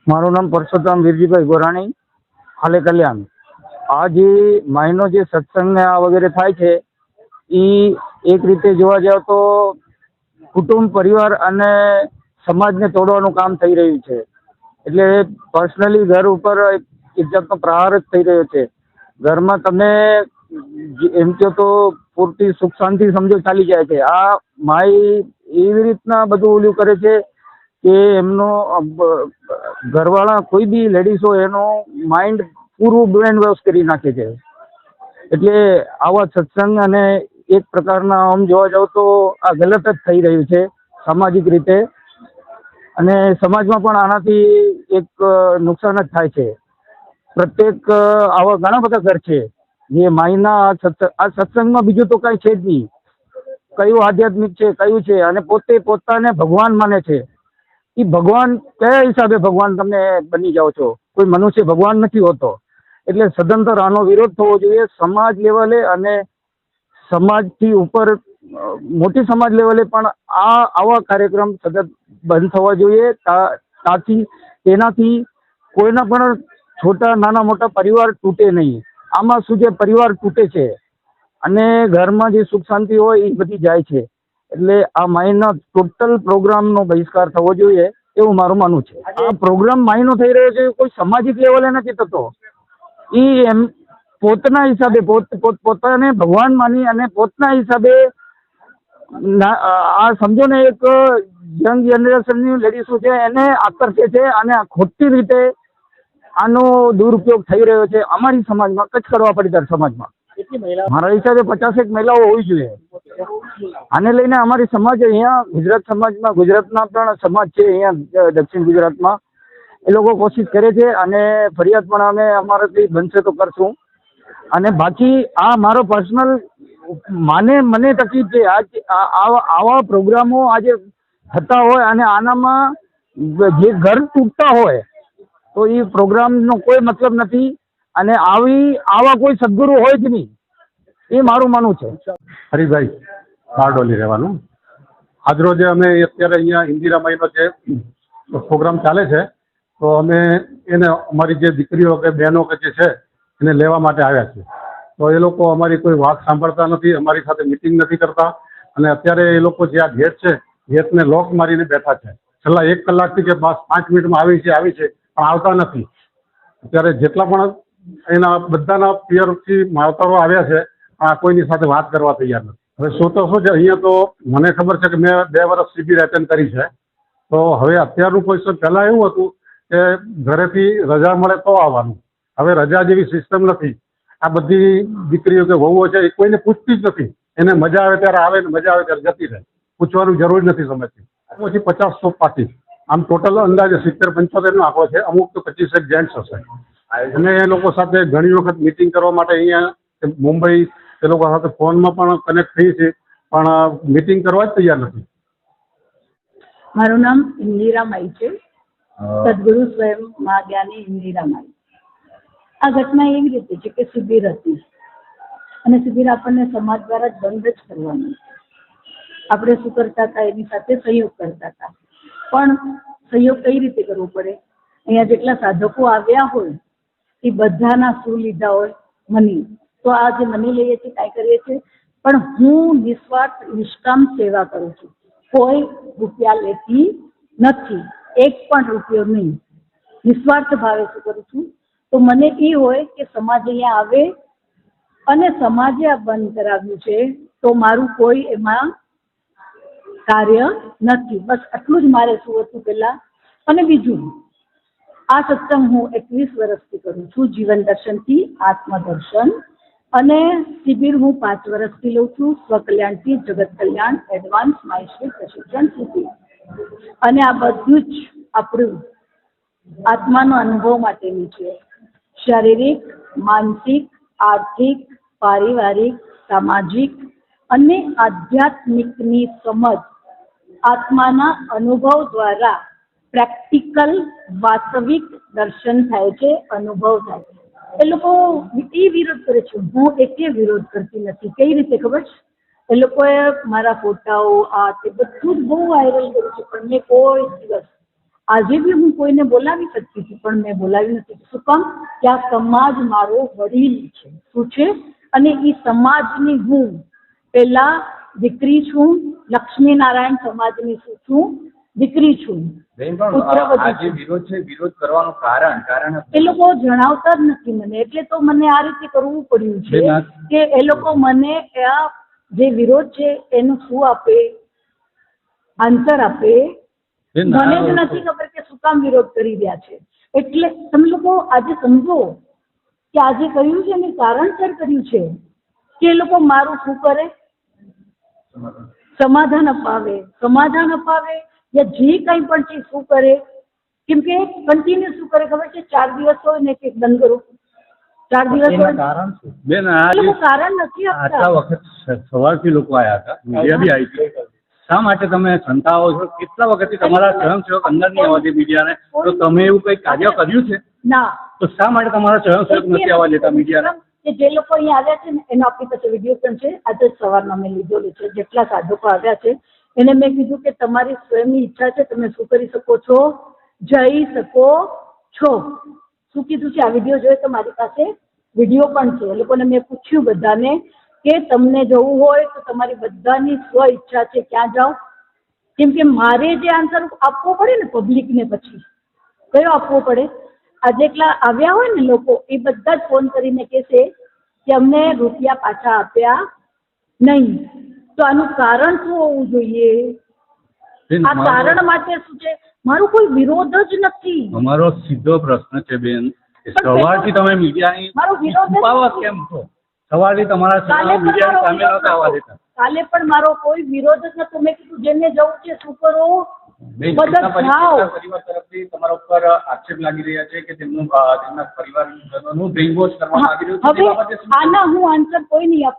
મારું નામ પરસોત્તમ વીરજીભાઈ ગોરાણી, હાલે કલ્યાણ. આ જે મહિનો જે સત્સંગ ને આ વગેરે થાય છે એ એક રીતે જોવા જાવ તો કુટુંબ પરિવાર અને સમાજને તોડવાનું કામ થઈ રહ્યું છે. એટલે પર્સનલી ઘર ઉપર એક જાતનો પ્રહાર જ થઈ રહ્યો છે. ઘરમાં તમે એમ કહો તો પૂરતી સુખ શાંતિ સમજો ચાલી જાય છે. આ માય એવી રીતના બધું ઓલું કરે છે કે એમનો ઘરવાળા કોઈ બી લેડીઝ હોય એનું માઇન્ડ પૂરું બ્રેન વોશ કરી નાખે છે. એટલે આવા સત્સંગ અને એક પ્રકારના આમ જોવા જાવ તો આ ગલત જ થઈ રહ્યું છે સામાજિક રીતે, અને સમાજમાં પણ આનાથી એક નુકસાન જ થાય છે. પ્રત્યેક આવા ઘણા બધા ઘર છે જે માયના આ સત્સંગમાં બીજું તો કાંઈ છે જ નહીં. કયું આધ્યાત્મિક છે કયું છે, અને પોતે પોતાને ભગવાન માને છે. એ ભગવાન કયા હિસાબે ભગવાન તમે બની જાઓ છો? કોઈ મનુષ્ય ભગવાન નથી હોતો. એટલે સદંતર આનો વિરોધ થવો જોઈએ સમાજ લેવલે, અને સમાજથી ઉપર મોટી સમાજ લેવલે પણ આવા કાર્યક્રમ સતત બંધ થવા જોઈએ. તેનાથી કોઈના પણ છોટા નાના મોટા પરિવાર તૂટે નહીં. આમાં શું છે, પરિવાર તૂટે છે અને ઘરમાં જે સુખ શાંતિ હોય એ બધી જાય છે. એટલે આ માયના ટોટલ પ્રોગ્રામનો બહિષ્કાર થવો જોઈએ એવું મારું માનવું છે. આ પ્રોગ્રામ માયનો થઈ રહ્યો છે કોઈ સામાજિક લેવલે નથી થતો. એ એમ પોતાના હિસાબે પોતાને ભગવાન માની અને પોતાના હિસાબે આ સમજો ને એક યંગ જનરેશનની લેડીઝો છે એને આકર્ષે છે, અને ખોટી રીતે આનો દુરુપયોગ થઈ રહ્યો છે અમારી સમાજમાં, કચ્છ કરવા પડીદાર સમાજમાં. મારા હિસાબે 50 મહિલાઓ હોવી જોઈએ. આને લઈને અમારી સમાજ અહીંયા ગુજરાત સમાજમાં, ગુજરાતના પણ સમાજ છે અહીંયા દક્ષિણ ગુજરાતમાં, એ લોકો કોશિશ કરે છે અને ફરિયાદ પણ અમે અમારાથી બનશે તો કરશું. અને બાકી આ મારો પર્સનલ મને તકલીફ છે. આવા પ્રોગ્રામો આજે થતા હોય અને આનામાં જે ઘર તૂટતા હોય તો એ પ્રોગ્રામનો કોઈ મતલબ નથી, અને આવા કોઈ સદગુરુ હોય જ નહીં, એ મારું માનવું છે. હરિભાઈ બારડોલી રહેવાનું. આજરોજ અમે અત્યારે અહીંયા ઇન્દિરામાઈનો જે પ્રોગ્રામ ચાલે છે તો અમે એને અમારી જે દીકરીઓ કે બહેનો કે જે છે એને લેવા માટે આવ્યા છીએ. તો એ લોકો અમારી કોઈ વાત સાંભળતા નથી, અમારી સાથે મિટિંગ નથી કરતા, અને અત્યારે એ લોકો જે આ ગેટ છે ગેટને લોક મારીને બેઠા છે. છેલ્લા 1 કલાકથી કે બસ 5 મિનિટમાં આવી છે પણ આવતા નથી. અત્યારે જેટલા પણ એના બધાના પિયરથી માવતરો આવ્યા છે આ કોઈની સાથે વાત કરવા તૈયાર નથી. હવે શું તો શું છે, અહીંયા તો મને ખબર છે કે મેં 2 વર્ષ શિબિર એટેન્ડ કરી છે. તો હવે અત્યારનું પોઝિશન, પહેલાં એવું હતું કે ઘરેથી રજા મળે તો આવવાનું. હવે રજા જેવી સિસ્ટમ નથી. આ બધી દીકરીઓ કે વહુઓ છે એ કોઈને પૂછતી જ નથી. એને મજા આવે ત્યારે આવે ને મજા આવે ત્યારે જતી રહે. પૂછવાની જરૂર નથી સમજતી. પછી 50 પાર્ટી, આમ ટોટલ અંદાજે 70-75 આંકડો છે. અમુક તો 25 જેન્ટ્સ હશે. અને એ લોકો સાથે ઘણી વખત મિટિંગ કરવા માટે અહીંયા મુંબઈ એ લોકો સાથે ફોનમાં પણ કનેક્ટ થઈ છે, પણ મિટિંગ કરવા જ તૈયાર નથી. મારું નામ ઇન્દિરામાઈ છે, સદગુરુ સ્વયં મહાજ્ઞાની ઇન્દિરામાઈ. આ ઘટના એવી રીતે છે કે શિબિર હતી, અને શિબિર આપણને સમાજ દ્વારા જ બંધ જ કરવાની. આપણે શું કરતા હતા એની સાથે સહયોગ કરતા હતા, પણ સહયોગ કઈ રીતે કરવો પડે? અહીંયા જેટલા સાધકો આવ્યા હોય એ બધાના શું લીધા હોય? મની. તો આ જે મની લઈએ છીએ કાંઈ કરીએ છીએ, પણ હું નિસ્વાર્થ નિષ્કામ સેવા કરું છું. કોઈ રૂપિયા લેતી નથી, 1 પણ રૂપિયો નહીં. નિસ્વાર્થ ભાવે શું કરું છું? તો મને એ હોય કે સમાજ અહીંયા આવે અને સમાજે આ બંધ કરાવ્યું છે તો મારું કોઈ એમાં કાર્ય નથી. બસ આટલું જ મારે શું હતું પહેલાં. અને બીજું, આ સત્સંગ હું 21 વર્ષથી કરું છું, જીવન દર્શનથી આત્મદર્શન, અને શિબિર હું 5 વર્ષથી લઉં છું, સ્વકલ્યાણથી જગત કલ્યાણ એડવાન્સ માહેશ્વરી પ્રશિક્ષણ શિબિર. અને આ બધું જ આપણું આત્માનો અનુભવ માટેનું છે. શારીરિક, માનસિક, આર્થિક, પારિવારિક, સામાજિક અને આધ્યાત્મિકની સમજ આત્માના અનુભવ દ્વારા પ્રેક્ટિકલ વાસ્તવિક દર્શન થાય છે, અનુભવ થાય છે. એ લોકો એ વિરોધ કરે છે, હું એટલે વિરોધ કરતી નથી. કઈ રીતે ખબર છે? એ લોકોએ મારા ફોટાઓ આ તે બધું જ બહુ વાયરલ કર્યું છે, પણ મેં કોઈ દિવસ આજે બી હું કોઈને બોલાવી શકતી હતી પણ મેં બોલાવી નથી. શું કામ? કે આ સમાજ મારો વડીલ છે. શું છે? અને એ સમાજની હું પેલા દીકરી છું, લક્ષ્મીનારાયણ સમાજની છું, દીકરી છું. આ જે વિરોધ છે, વિરોધ કરવાનું કારણ એ લોકો જણાવતા જ નથી મને, એટલે તો મને આ રીતે કરવું પડ્યું છે કે એ લોકો મને આ જે વિરોધ છે એનું શું આપે, આન્સર આપે. મને જ નથી ખબર કે શું કામ વિરોધ કરી રહ્યા છે. એટલે તમે લોકો આજે સમજો કે આજે કર્યું છે ને કારણસર કર્યું છે કે એ લોકો મારું શું કરે, સમાધાન અપાવે યા જે કંઈ પણ છે શું કરે. કેમ કે કન્ટિન્યુ શું કરે ખબર છે? 4 દિવસ હોય ને કે બંધ કરો, 4 દિવસ હોય. કારણ શું બેન? એ લોકો કારણ નથી આપતા. આટલા વખત સવારથી લોકો આવ્યા હતા, મીડિયા બી આવી હતી. શા માટે તમે સંતાવો છો? કેટલા વખતથી તમારા સ્વયંસેવક અંદર નહીં આવવા દે મીડિયાને? તો તમે એવું કંઈ કાર્ય કર્યું છે? ના. તો શા માટે તમારા સ્વયંસેવક નથી આવવા દેતા મીડિયાને? કે જે લોકો અહીંયા આવ્યા છે ને એનો આપણી પાસે વિડીયો પણ છે. આજે સવારમાં મેં લીધેલું છે. જેટલા સાધકો આવ્યા છે એને મેં કીધું કે તમારી સ્વયંની ઈચ્છા છે, તમે શું કરી શકો છો? જઈ શકો છો. શું કીધું છે? આ વિડીયો જોઈએ તો મારી પાસે વિડીયો પણ છે. એ લોકોને મેં પૂછ્યું બધાને કે તમને જવું હોય તો તમારી બધાની સ્વ ઈચ્છા છે, ક્યાં જાઓ? કેમ કે મારે જે આન્સર આપવો પડે ને પબ્લિકને, પછી કયો આપવો પડે? આ જેટલા આવ્યા હોય ને લોકો એ બધા જ ફોન કરીને કહેશે કે અમને રૂપિયા પાછા આપ્યા નહીં. તો આનું કારણ શું હોવું જોઈએ? આ કારણ માટે શું છે? મારો કોઈ વિરોધ જ નથી. અમારો સીધો પ્રશ્ન છે બેન, સવારથી તમે મીડિયાની મારો વિરોધ છુપાવા કેમ છો? સવારથી તમારા મીડિયાની સામે નહોતા આવવા દેતા. કાલે પણ મારો કોઈ વિરોધ જ નતો. મેં કીધું જેને જવું છે શું કરો, બધા પરિવાર તરફથી તમારા ઉપર આક્ષેપ લાગી રહ્યા છે કે તેમના પરિવારજનોનું બ્રેઇન વોશ કરવામાં આવી રહ્યું છે. હવે આના હું આન્સર કોઈ નહીં આપું.